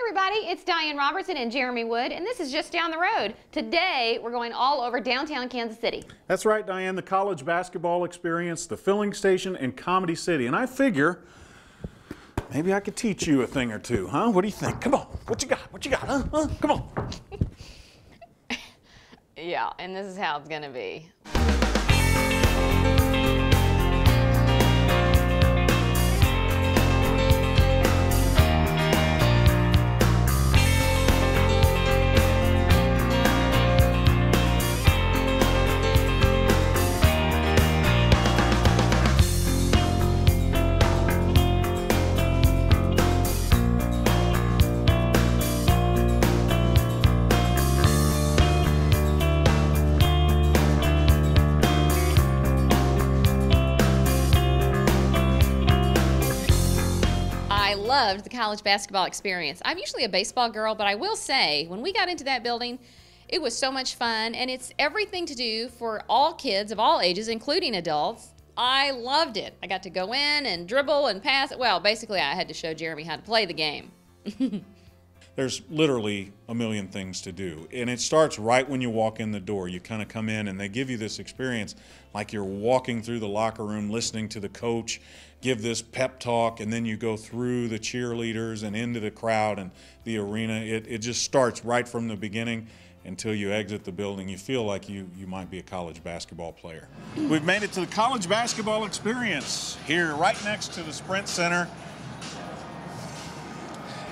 everybody, it's Diane Robertson and Jeremy Wood, and this is just down the road. Today, we're going all over downtown Kansas City. That's right, Diane, the college basketball experience, the filling station, and Comedy City. And I figure maybe I could teach you a thing or two, huh? What do you think? Come on, what you got? What you got, huh? Come on. Yeah, and this is how it's gonna be. I loved the college basketball experience. I'm usually a baseball girl, but I will say, when we got into that building, it was so much fun, and it's everything to do for all kids of all ages, including adults. I loved it. I got to go in and dribble and pass. Well, basically, I had to show Jeremy how to play the game. There's literally a million things to do, and it starts right when you walk in the door. You kind of come in and they give you this experience like you're walking through the locker room, listening to the coach give this pep talk, and then you go through the cheerleaders and into the crowd and the arena. It just starts right from the beginning until you exit the building. You feel like you might be a college basketball player. We've made it to the college basketball experience here right next to the Sprint Center.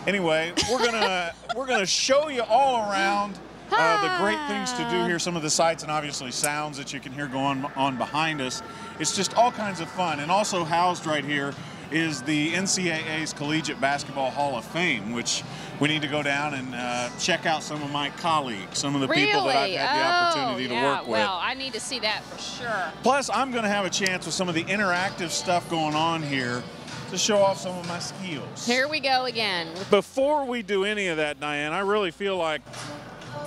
Anyway, we're gonna show you all around the great things to do here, some of the sights and obviously sounds that you can hear going on behind us. It's just all kinds of fun, and also housed right here is the NCAA's Collegiate Basketball Hall of Fame, which we need to go down and check out some of my colleagues, some of the people that I've had the opportunity to work with. Well, I need to see that for sure. Plus, I'm going to have a chance with some of the interactive stuff going on here to show off some of my skills. Here we go again. Before we do any of that, Diane, I really feel like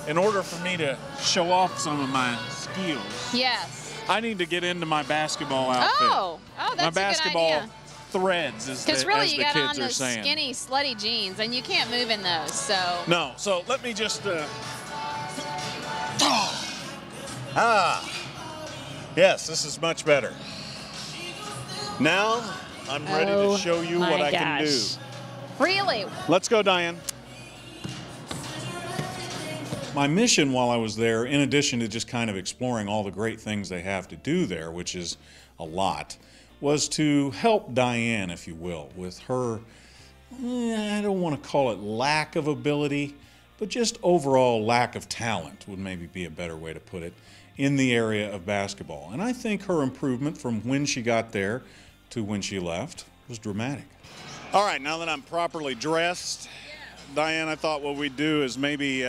in order for me to show off some of my skills, yes, I need to get into my basketball outfit. Oh, that's my a basketball good idea. Threads, as Because the really, kids you got on are those saying. skinny, slutty jeans, and you can't move in those. So No, so let me just. Yes, this is much better. Now I'm ready to show you what I can do. Really? Let's go, Diane. My mission while I was there, in addition to just kind of exploring all the great things they have to do there, which is a lot, was to help Diane, if you will, with her, I don't want to call it lack of ability, but just overall lack of talent would maybe be a better way to put it, in the area of basketball. And I think her improvement from when she got there to when she left was dramatic. All right, now that I'm properly dressed, Diane, I thought what we'd do is maybe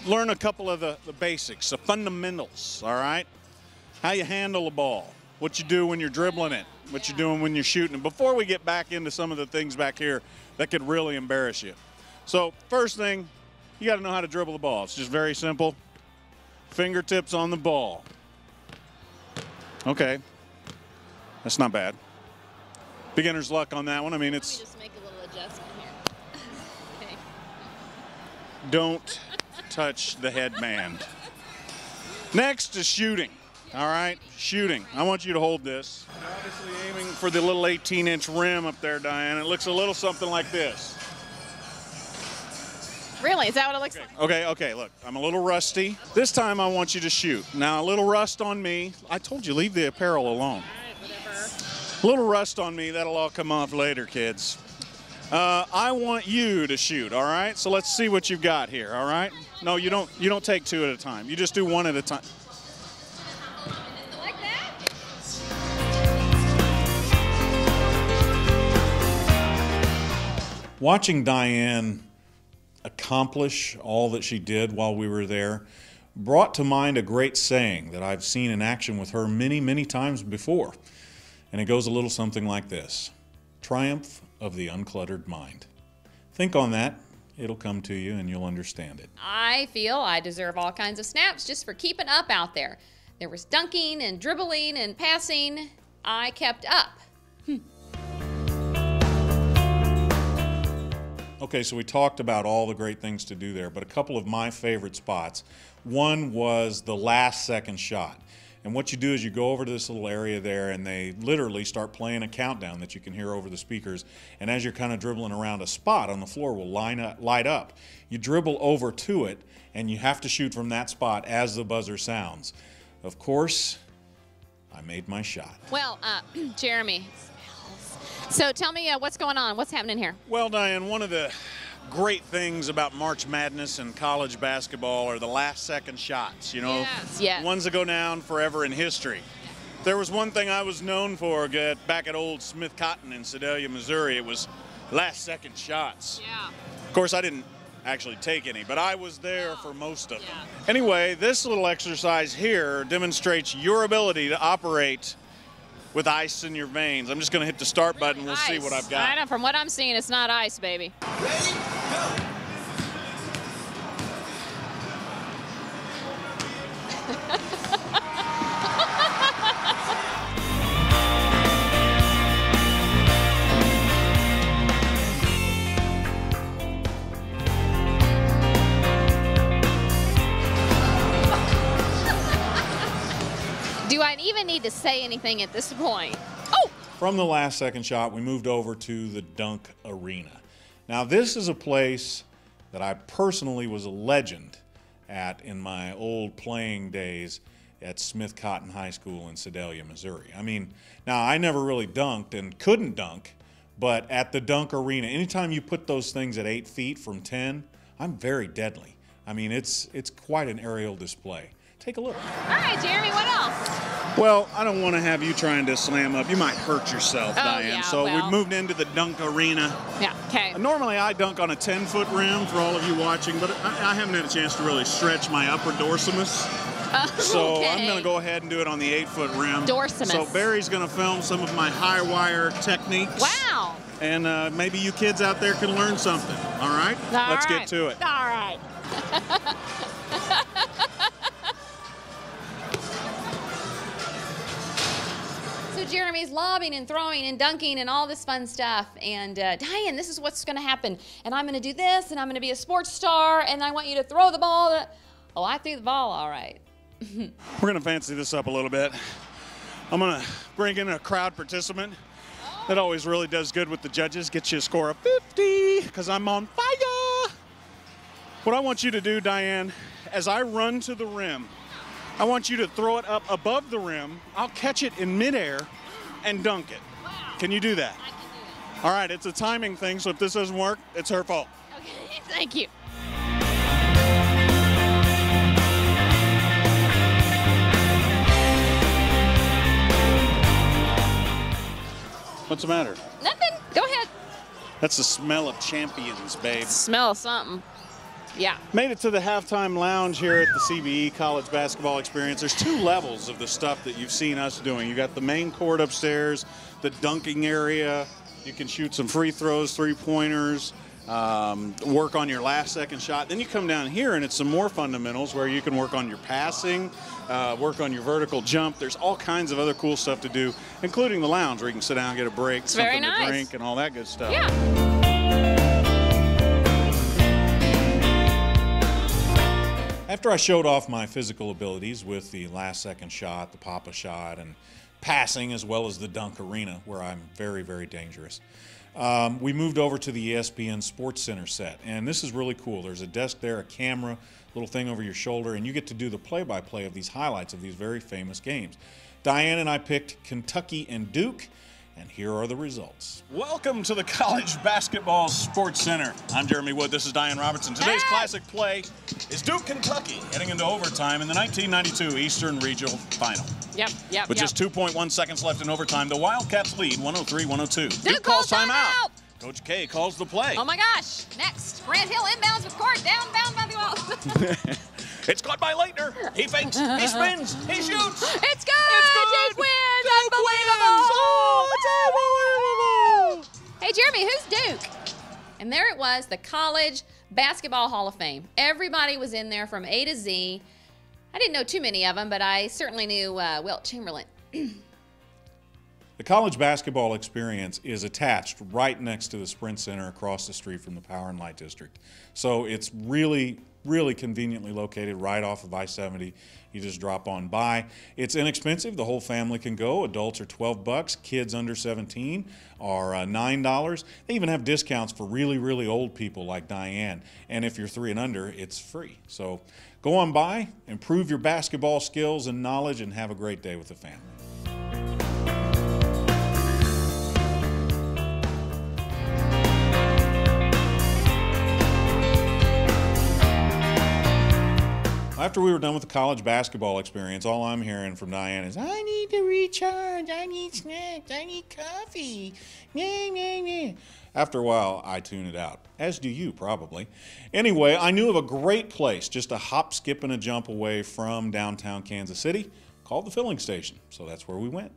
learn a couple of the basics, the fundamentals, all right? How you handle a ball, what you do when you're dribbling it, what you're doing when you're shooting it, before we get back into some of the things back here that could really embarrass you. So first thing, you got to know how to dribble the ball. It's just very simple. Fingertips on the ball. Okay, that's not bad. Beginner's luck on that one. I mean, it's... Let me just make a little adjustment here. Okay. Don't touch the headband. Next is shooting. All right, shooting. I want you to hold this. You're obviously aiming for the little 18-inch rim up there, Diane. It looks a little something like this. Really? Is that what it looks like? Okay, look, I'm a little rusty. This time I want you to shoot. Now, a little rust on me. I told you, leave the apparel alone. All right, whatever. A little rust on me, that'll all come off later, kids. I want you to shoot, all right? So let's see what you've got here, all right? No, you don't take two at a time. You just do one at a time. Like that? Watching Diane accomplish all that she did while we were there brought to mind a great saying that I've seen in action with her many, many times before. And it goes a little something like this: triumph of the uncluttered mind. Think on that. It'll come to you and you'll understand it. I feel I deserve all kinds of snaps just for keeping up out there. There was dunking and dribbling and passing. I kept up. Okay, so we talked about all the great things to do there, but a couple of my favorite spots. One was the last second shot. And what you do is you go over to this little area there, and they literally start playing a countdown that you can hear over the speakers. And as you're kind of dribbling around, a spot on the floor will light up. You dribble over to it, and you have to shoot from that spot as the buzzer sounds. Of course, I made my shot. Well, Jeremy, so tell me what's going on. What's happening here? Well, Diane, one of the great things about March Madness and college basketball are the last second shots, you know, yes. Ones that go down forever in history. There was one thing I was known for back at old Smith Cotton in Sedalia, Missouri. It was last second shots. Yeah. Of course, I didn't actually take any, but I was there for most of them. Anyway, this little exercise here demonstrates your ability to operate with ice in your veins. I'm just going to hit the start button. We'll see what I've got. I know, from what I'm seeing, it's not ice, baby. Ready, go! Do I even need to say anything at this point? Oh! From the last second shot, we moved over to the Dunk Arena. Now, this is a place that I personally was a legend at in my old playing days at Smith Cotton High School in Sedalia, Missouri. I mean, now I never really dunked and couldn't dunk, but at the Dunk Arena, anytime you put those things at 8 feet from 10, I'm very deadly. I mean, it's quite an aerial display. Take a look. All right, Jeremy, what else? Well, I don't want to have you trying to slam up. You might hurt yourself, Diane. Yeah, so well. we've moved into the Dunk Arena. Yeah, okay. Normally I dunk on a 10-foot rim for all of you watching, but I haven't had a chance to really stretch my upper dorsimus. So okay. I'm going to go ahead and do it on the 8-foot rim. Dorsimus. So Barry's going to film some of my high wire techniques. Wow. And maybe you kids out there can learn something. All right? Let's get to it. All right. So Jeremy's lobbing and throwing and dunking and all this fun stuff. And Diane, this is what's going to happen. And I'm going to do this, and I'm going to be a sports star, and I want you to throw the ball. Oh, I threw the ball all right. We're going to fancy this up a little bit. I'm going to bring in a crowd participant. That always really does good with the judges. Gets you a score of 50 because I'm on fire. What I want you to do, Diane, as I run to the rim, I want you to throw it up above the rim. I'll catch it in midair and dunk it. Wow. Can you do that? I can do All right, it's a timing thing, so if this doesn't work, it's her fault. it. Okay, thank you. What's the matter? Nothing. Go ahead. That's the smell of champions, babe. Smell something. Yeah. Made it to the halftime lounge here at the CBE College Basketball Experience. There's 2 levels of the stuff that you've seen us doing. You got the main court upstairs, the dunking area. You can shoot some free throws, 3-pointers, work on your last second shot. Then you come down here and it's some more fundamentals where you can work on your passing, work on your vertical jump. There's all kinds of other cool stuff to do, including the lounge where you can sit down, get a break, something to drink, and all that good stuff. Yeah. After I showed off my physical abilities with the last second shot, the pop-up shot, and passing, as well as the dunk arena, where I'm very, very dangerous, we moved over to the ESPN Sports Center set. And this is really cool. There's a desk there, a camera, little thing over your shoulder, and you get to do the play-by-play of these highlights of these very famous games. Diane and I picked Kentucky and Duke, and here are the results. Welcome to the College Basketball Sports Center. I'm Jeremy Wood. This is Diane Robertson. Today's classic play is Duke, Kentucky, heading into overtime in the 1992 Eastern Regional Final. Yep. With just 2.1 seconds left in overtime, the Wildcats lead 103-102. Duke calls timeout. Coach K calls the play. Oh my gosh. Next, Grant Hill inbounds with court, downbound by the wall. It's caught by Leitner. He fakes, he spins, he shoots. It's good. Duke wins. Unbelievable. Oh, it's unbelievable. Hey, Jeremy, who's Duke? And there it was, the College Basketball Hall of Fame. Everybody was in there from A to Z. I didn't know too many of them, but I certainly knew Wilt Chamberlain. The college basketball experience is attached right next to the Sprint Center across the street from the Power and Light District. So it's really conveniently located right off of I-70. You just drop on by. It's inexpensive. The whole family can go. Adults are $12. Kids under 17 are $9. They even have discounts for really old people like Diane. And if you're 3 and under, it's free. So go on by, improve your basketball skills and knowledge, and have a great day with the family. After we were done with the college basketball experience, all I'm hearing from Diane is, I need to recharge, I need snacks, I need coffee. After a while, I tune it out, as do you probably. Anyway, I knew of a great place just a hop, skip, and a jump away from downtown Kansas City called the Filling Station. So that's where we went.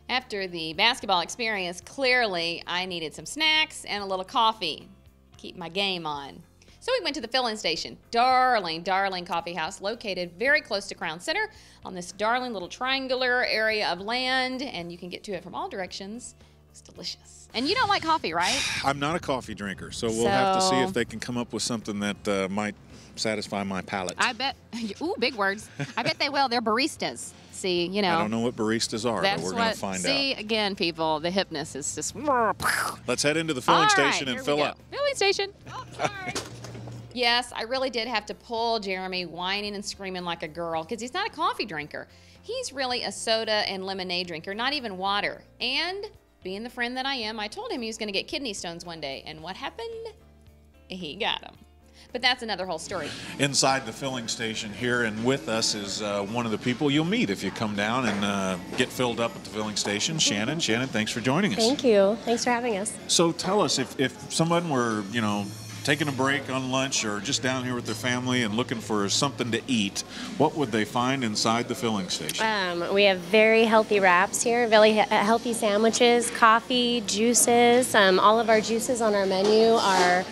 After the basketball experience, clearly I needed some snacks and a little coffee. Keep my game on. So we went to the Filling Station. Darling coffee house located very close to Crown Center on this darling little triangular area of land, and you can get to it from all directions. It's delicious. And you don't like coffee, right? I'm not a coffee drinker, so we'll have to see if they can come up with something that might satisfy my palate. I bet, ooh, big words. I bet they will. They're baristas. See, you know. I don't know what baristas are, but we're going to find out. See, again, people, the hipness is just. Let's head into the filling station and fill up. Filling station. Oh, sorry. Yes, I really did have to pull Jeremy whining and screaming like a girl because he's not a coffee drinker. He's really a soda and lemonade drinker, not even water. And being the friend that I am, I told him he was going to get kidney stones one day. And what happened? He got them. But that's another whole story. Inside the filling station here and with us is one of the people you'll meet if you come down and get filled up at the filling station, Shannon. Shannon, thanks for joining us. Thank you. Thanks for having us. So tell us, if someone were, taking a break on lunch or just down here with their family and looking for something to eat, what would they find inside the filling station? We have very healthy wraps here, very healthy sandwiches, coffee, juices. All of our juices on our menu are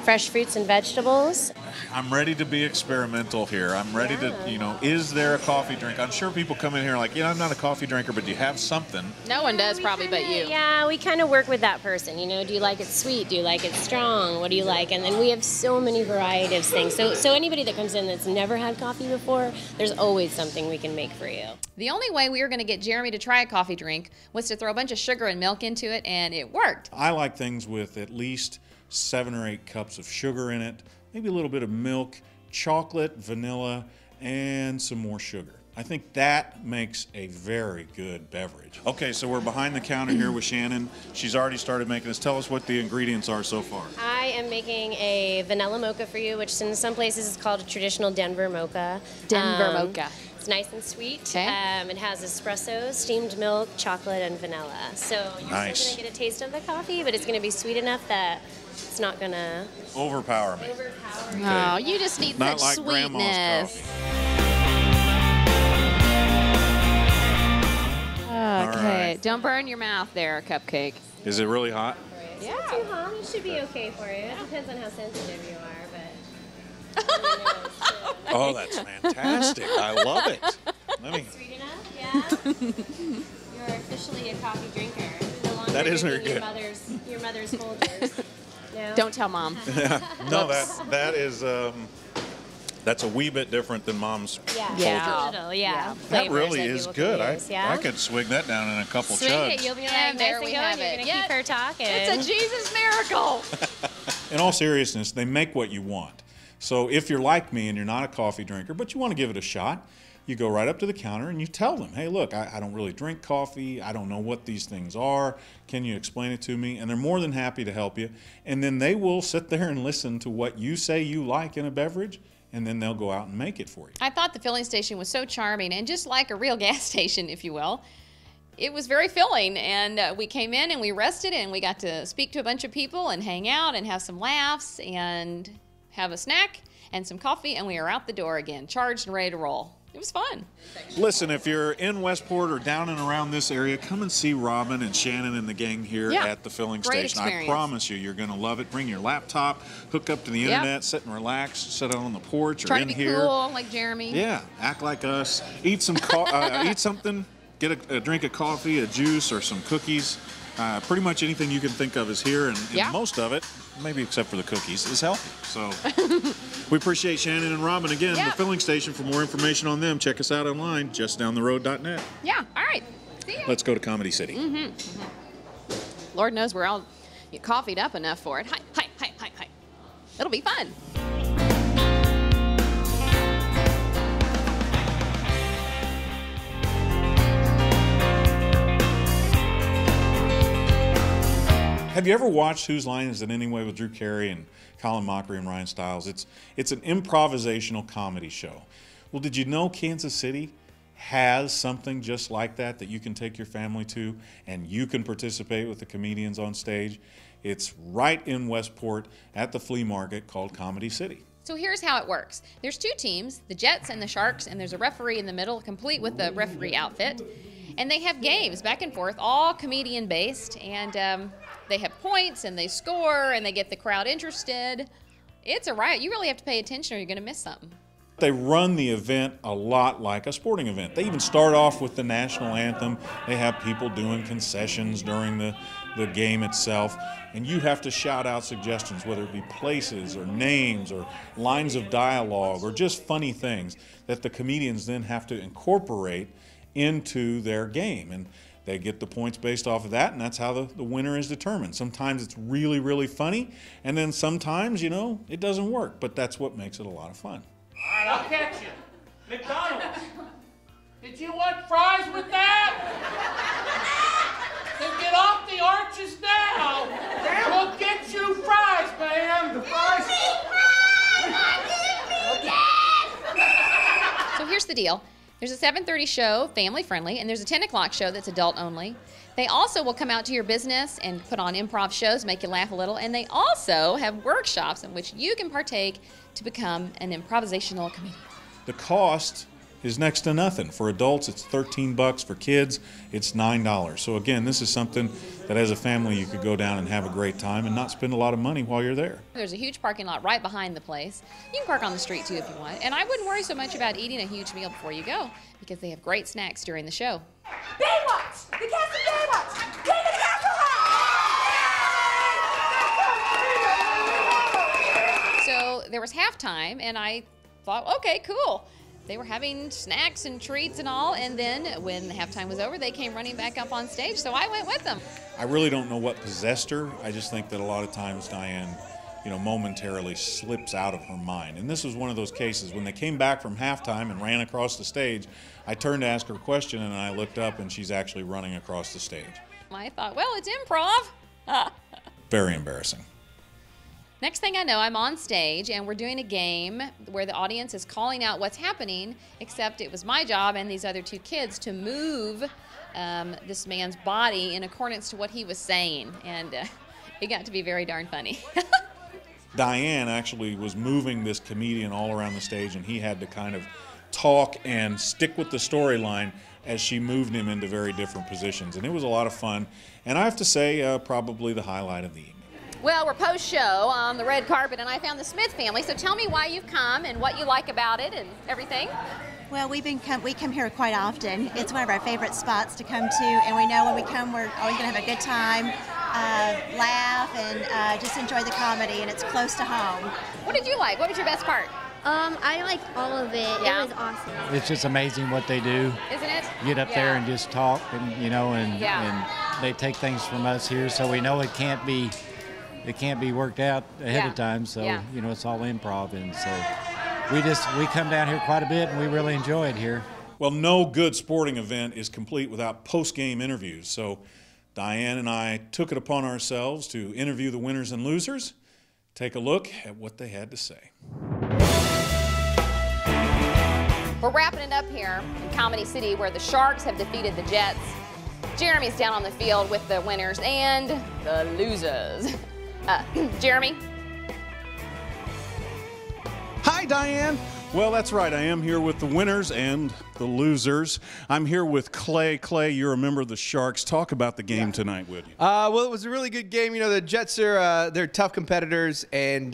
fresh fruits and vegetables. I'm ready to be experimental here. I'm ready to, is there a coffee drink? I'm sure people come in here like, I'm not a coffee drinker, but do you have something? No one does probably but you. Yeah, we kind of work with that person. Do you like it sweet? Do you like it strong? What do you like? And then we have so many variety of things. So anybody that comes in that's never had coffee before, there's always something we can make for you. The only way we were going to get Jeremy to try a coffee drink was to throw a bunch of sugar and milk into it, and it worked. I like things with at least 7 or 8 cups of sugar in it, maybe a little bit of milk, chocolate, vanilla, and some more sugar. I think that makes a very good beverage. Okay, so we're behind the counter here with Shannon. She's already started making this. Tell us what the ingredients are so far. I am making a vanilla mocha for you, which in some places is called a traditional Denver mocha. Denver mocha. It's nice and sweet. Okay. It has espresso, steamed milk, chocolate, and vanilla. So you're nice. still going to get a taste of the coffee, but it's going to be sweet enough that it's not going to overpower me. Oh, you just need not such like sweetness. Grandma's coffee. Okay, right. Don't burn your mouth there, Cupcake. Is it really hot? It's not too hot. It should be okay for you. It depends on how sensitive you are, but... Oh, that's fantastic. I love it. Sweet enough? Yeah. You're officially a coffee drinker. No longer That is very drinking good. Your mother's Folgers. No? Don't tell Mom. No, that is that's a wee bit different than Mom's Yeah. Little, yeah. That really is good. Yeah. I could swig that down in a couple Swing chugs. it. You'll be Yeah, like, there nice we and have going. You're it. going to Yeah. keep her talking. It's a Jesus miracle. In all seriousness, they make what you want. So if you're like me and you're not a coffee drinker, but you want to give it a shot, you go right up to the counter and you tell them, hey, look, I don't really drink coffee. I don't know what these things are. Can you explain it to me? And they're more than happy to help you. And then they will sit there and listen to what you say you like in a beverage, and then they'll go out and make it for you. I thought the filling station was so charming and just like a real gas station, if you will. It was very filling, and we came in and we rested and we got to speak to a bunch of people and hang out and have some laughs and have a snack and some coffee, and we are out the door again, charged and ready to roll. It was fun. Listen, if you're in Westport or down and around this area, come and see Robin and Shannon and the gang here at the filling Great station. experience. I promise you're going to love it. Bring your laptop, hook up to the internet, sit and relax, sit out on the porch or Try in to be here. cool like Jeremy. Yeah, act like us. Eat some eat something get a drink of coffee, a juice, or some cookies. Pretty much anything you can think of is here, and most of it, maybe except for the cookies, is healthy. So we appreciate Shannon and Robin. Again, the filling station. For more information on them, check us out online, justdowntheroad.net. Yeah, all right. See ya. Let's go to Comedy City. Lord knows we're all coffeeed up enough for it. Hi, hi, hi, hi, hi. It'll be fun. Have you ever watched Whose Line Is It Anyway with Drew Carey and Colin Mockery and Ryan Stiles? It's an improvisational comedy show. Well, did you know Kansas City has something just like that you can take your family to, and you can participate with the comedians on stage? It's right in Westport at the flea market called Comedy City. So here's how it works. There's two teams, the Jets and the Sharks, and there's a referee in the middle, complete with the referee outfit. And they have games back and forth, all comedian-based, and they have points, and they score, and they get the crowd interested. It's a riot. You really have to pay attention or you're going to miss something. They run the event a lot like a sporting event. They even start off with the national anthem. They have people doing concessions during the game itself, and you have to shout out suggestions, whether it be places or names or lines of dialogue or just funny things that the comedians then have to incorporate into their game. And they get the points based off of that, and that's how the winner is determined. Sometimes it's really, really funny, and then sometimes, it doesn't work, but that's what makes it a lot of fun. All right, I'll catch you. McDonald's. Did you want fries with that? Then get off the arches now. We'll get you fries, ma'am. The fries. So here's the deal. There's a 7:30 show, family friendly, and there's a 10 o'clock show that's adult only. They also will come out to your business and put on improv shows, make you laugh a little, and they also have workshops in which you can partake to become an improvisational comedian. The cost is next to nothing. For adults, it's $13. For kids, it's $9. So again, this is something that as a family you could go down and have a great time and not spend a lot of money while you're there. There's a huge parking lot right behind the place. You can park on the street too if you want. And I wouldn't worry so much about eating a huge meal before you go because they have great snacks during the show. Baywatch! The cast of Baywatch! David Hasselhoff! So there was halftime, and I thought, okay, cool. They were having snacks and treats and all, and then when the halftime was over, they came running back up on stage, so I went with them. I really don't know what possessed her. I just think that a lot of times Diane, momentarily slips out of her mind. And this was one of those cases. When they came back from halftime and ran across the stage, I turned to ask her a question, and I looked up, and she's actually running across the stage. I thought, well, it's improv. Very embarrassing. Next thing I know, I'm on stage, and we're doing a game where the audience is calling out what's happening, except it was my job and these other two kids to move this man's body in accordance to what he was saying, and it got to be very darn funny. Diane actually was moving this comedian all around the stage, and he had to kind of talk and stick with the storyline as she moved him into very different positions, and it was a lot of fun, and I have to say, probably the highlight of the evening. Well, we're post-show on the red carpet, and I found the Smith family, so tell me why you've come and what you like about it and everything. Well, we come here quite often. It's one of our favorite spots to come to, and we know when we come we're always going to have a good time, laugh, and just enjoy the comedy, and it's close to home. What did you like? What was your best part? I liked all of it. Yeah. It was awesome. It's just amazing what they do. Isn't it? Get up there and just talk, and and they take things from us here, so we know it can't be worked out ahead of time. So it's all improv, and so we come down here quite a bit, and we really enjoy it here. Well, no good sporting event is complete without post-game interviews. So Diane and I took it upon ourselves to interview the winners and losers. Take a look at what they had to say. We're wrapping it up here in Comedy City, where the Sharks have defeated the Jets. Jeremy's down on the field with the winners and the losers. Jeremy? Hi, Diane. Well, that's right. I am here with the winners and the losers. I'm here with Clay. Clay, you're a member of the Sharks. Talk about the game tonight, would you? Well, it was a really good game. The Jets are they're tough competitors, and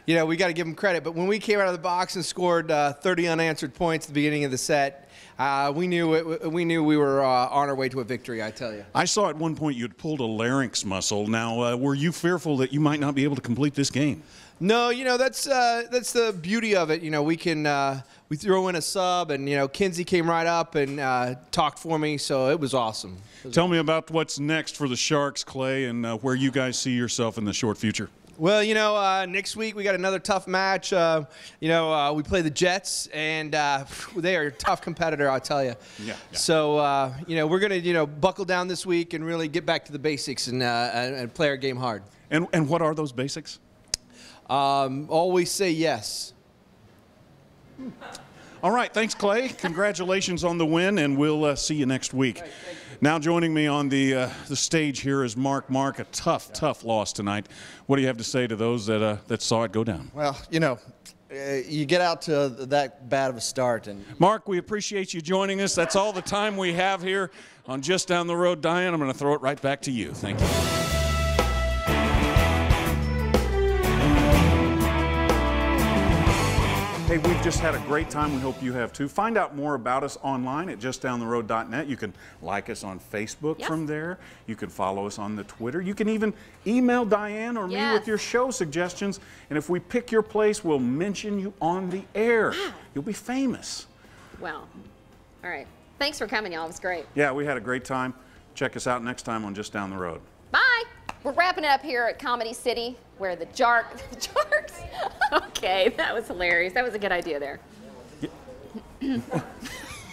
we got to give them credit. But when we came out of the box and scored 30 unanswered points at the beginning of the set, we knew we were on our way to a victory, I tell you. I saw at one point you'd pulled a larynx muscle. Now, were you fearful that you might not be able to complete this game? No, that's the beauty of it. We throw in a sub, and Kinsey came right up and talked for me, so it was awesome. Tell me about what's next for the Sharks, Clay, and where you guys see yourself in the short future. Well, next week we got another tough match. We play the Jets, and they are a tough competitor, I'll tell you. Yeah. So, we're going to, buckle down this week and really get back to the basics and play our game hard. And what are those basics? Always say yes. All right, thanks, Clay. Congratulations on the win, and we'll see you next week. Right, now joining me on the stage here is Mark. Mark, a tough loss tonight. What do you have to say to those that saw it go down? Well, you get out to that bad of a start. And Mark, we appreciate you joining us. That's all the time we have here on Just Down the Road. Diane, I'm going to throw it right back to you. Thank you. Hey, we've just had a great time. We hope you have too. Find out more about us online at justdowntheroad.net. You can like us on Facebook from there. You can follow us on the Twitter. You can even email Diane or me with your show suggestions. And if we pick your place, we'll mention you on the air. Wow. You'll be famous. Wow. All right. Thanks for coming, y'all. It was great. Yeah, we had a great time. Check us out next time on Just Down the Road. Bye. We're wrapping it up here at Comedy City, where the Jarks. Okay, that was hilarious. That was a good idea there.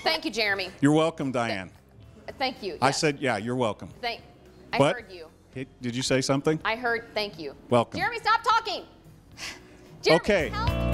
Thank you, Jeremy. You're welcome, Diane. Thank you. I said, yeah, you're welcome. I heard you. Did you say something? I heard thank you. Welcome. Jeremy, stop talking. Jeremy, okay. help.